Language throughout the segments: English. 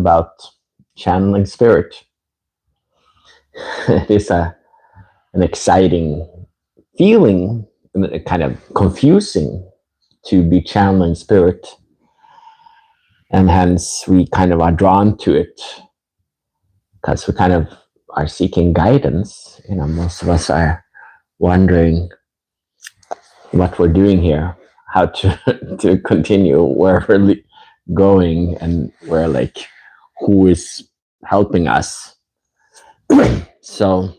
about channeling spirit. It is an exciting feeling, and kind of confusing to be channeling spirit, and hence we kind of are drawn to it because we kind of are seeking guidance. Most of us are wondering what we're doing here, how to to continue where we're going, and where, like, who is helping us. So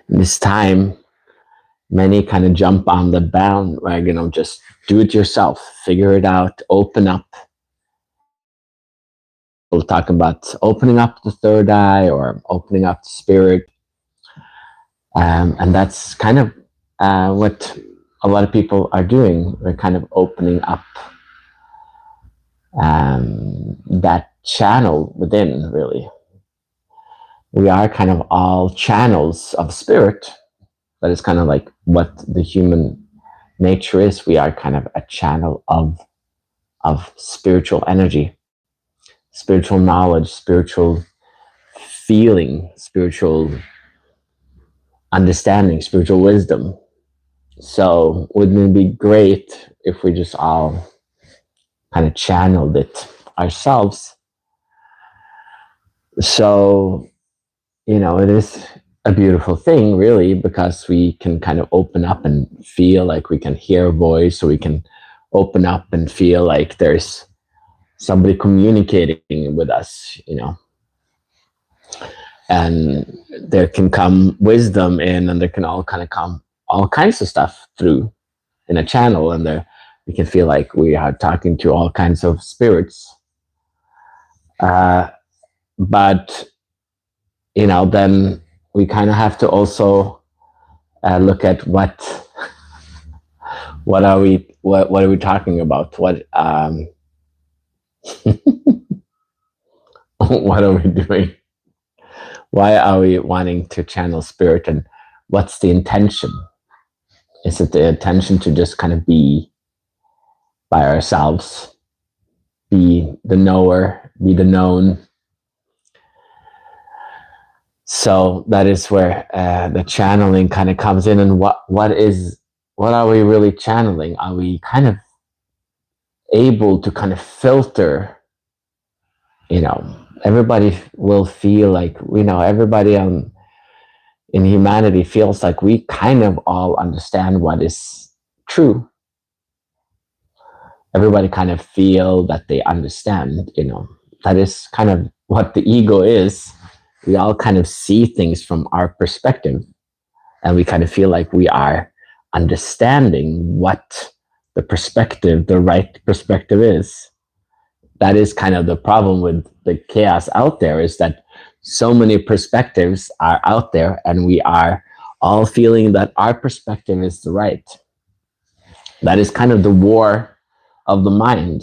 this time, many kind of jump on the bandwagon of just do it yourself, figure it out, open up. We'll talk about opening up the third eye or opening up the spirit. And that's kind of what a lot of people are doing. They're kind of opening up that channel within, really. We are kind of all channels of spirit. That is kind of like what the human nature is. We are kind of a channel of spiritual energy, spiritual knowledge, spiritual feeling, spiritual understanding, spiritual wisdom. So wouldn't it be great if we just all kind of channeled it ourselves? So, it is a beautiful thing, really, because we can kind of open up and feel like we can hear a voice, or we can open up and feel like there's somebody communicating with us, and there can come wisdom in, and there can all kind of come all kinds of stuff through in a channel, and there we can feel like we are talking to all kinds of spirits. But then we kind of have to also look at what are we talking about? What what are we doing? Why are we wanting to channel spirit, and what's the intention? Is it the intention to just kind of be by ourselves, be the knower, be the known? So that is where the channeling kind of comes in. And what are we really channeling? Are we kind of able to kind of filter? Everybody will feel like, everybody in humanity feels like we kind of all understand what is true. Everybody kind of feel that they understand. That is kind of what the ego is. We all kind of see things from our perspective, and we kind of feel like we are understanding what the right perspective is. That is kind of the problem with the chaos out there, is that so many perspectives are out there, and we are all feeling that our perspective is the right. That is kind of the war of the mind.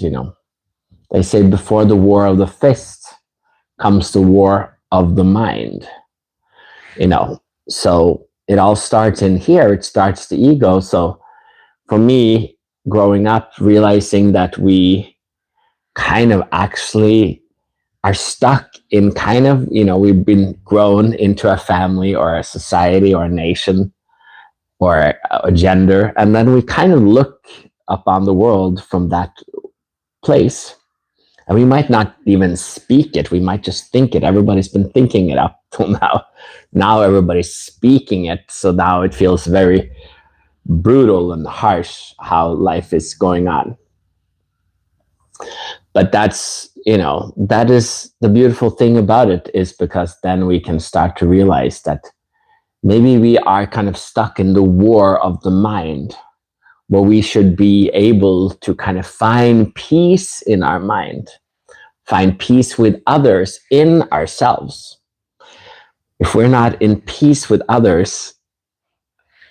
They say before the war of the fist comes the war of the mind. So it all starts in here. It starts the ego. So for me, growing up, realizing that we kind of actually are stuck in kind of, we've been grown into a family or a society or a nation or a gender, and then we kind of look upon the world from that place. And we might not even speak it. We might just think it. Everybody's been thinking it up till now. Now everybody's speaking it. So now it feels very brutal and harsh how life is going on. But that is the beautiful thing about it, is because then we can start to realize that maybe we are kind of stuck in the war of the mind, where we should be able to kind of find peace in our mind, find peace with others, in ourselves. If we're not in peace with others,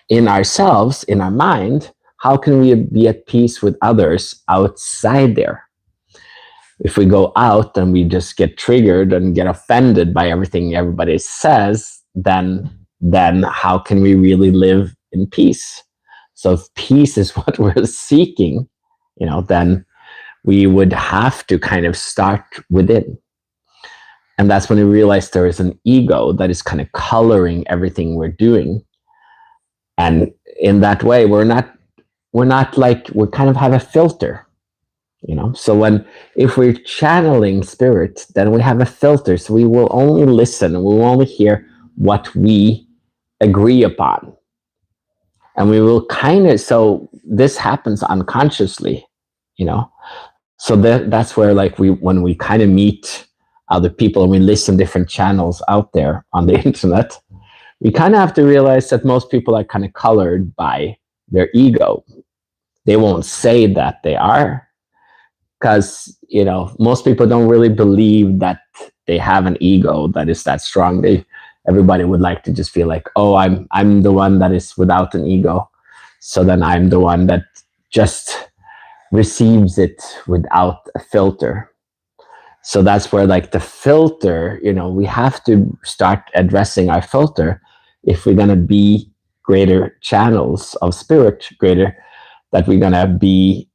in ourselves, in our mind, how can we be at peace with others outside there? If we go out and we just get triggered and get offended by everything everybody says, then how can we really live in peace? So if peace is what we're seeking, then we would have to kind of start within. And that's when we realize there is an ego that is kind of coloring everything we're doing. And in that way, we're not like, we kind of have a filter, so if we're channeling spirit, then we have a filter, so we will only listen, we will only hear what we agree upon. And we will so this happens unconsciously, so that's where, like, when we kind of meet other people and we listen different channels out there on the internet, we kind of have to realize that most people are kind of colored by their ego. They won't say that they are, because most people don't really believe that they have an ego that is that strong. Everybody would like to just feel like, oh, I'm the one that is without an ego, so then I'm the one that just receives it without a filter. So that's where, like, the filter, we have to start addressing our filter if we're going to be greater channels of spirit, that we're going to be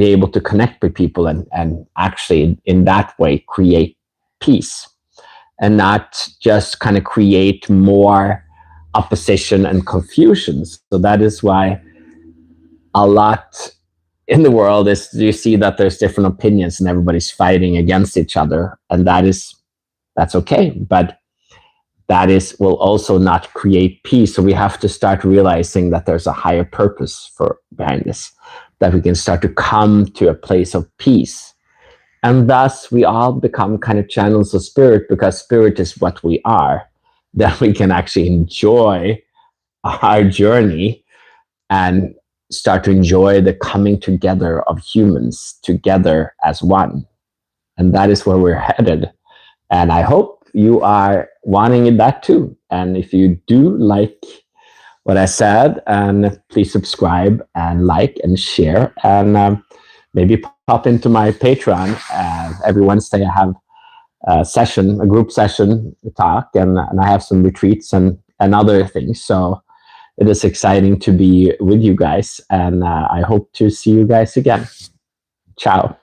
able to connect with people and actually in that way create peace, and not just kind of create more opposition and confusion. So that is why a lot in the world is, you see that there's different opinions and everybody's fighting against each other, and that's okay, but will also not create peace. So we have to start realizing that there's a higher purpose behind this, that we can start to come to a place of peace. And thus we all become kind of channels of spirit, because spirit is what we are, that we can actually enjoy our journey and start to enjoy the coming together of humans together as one. And that is where we're headed. And I hope you are wanting that too. And if you do like what I said, and please subscribe and like and share, and maybe pop into my Patreon. Every Wednesday I have a group session talk, and I have some retreats and other things. So it is exciting to be with you guys, and I hope to see you guys again. Ciao.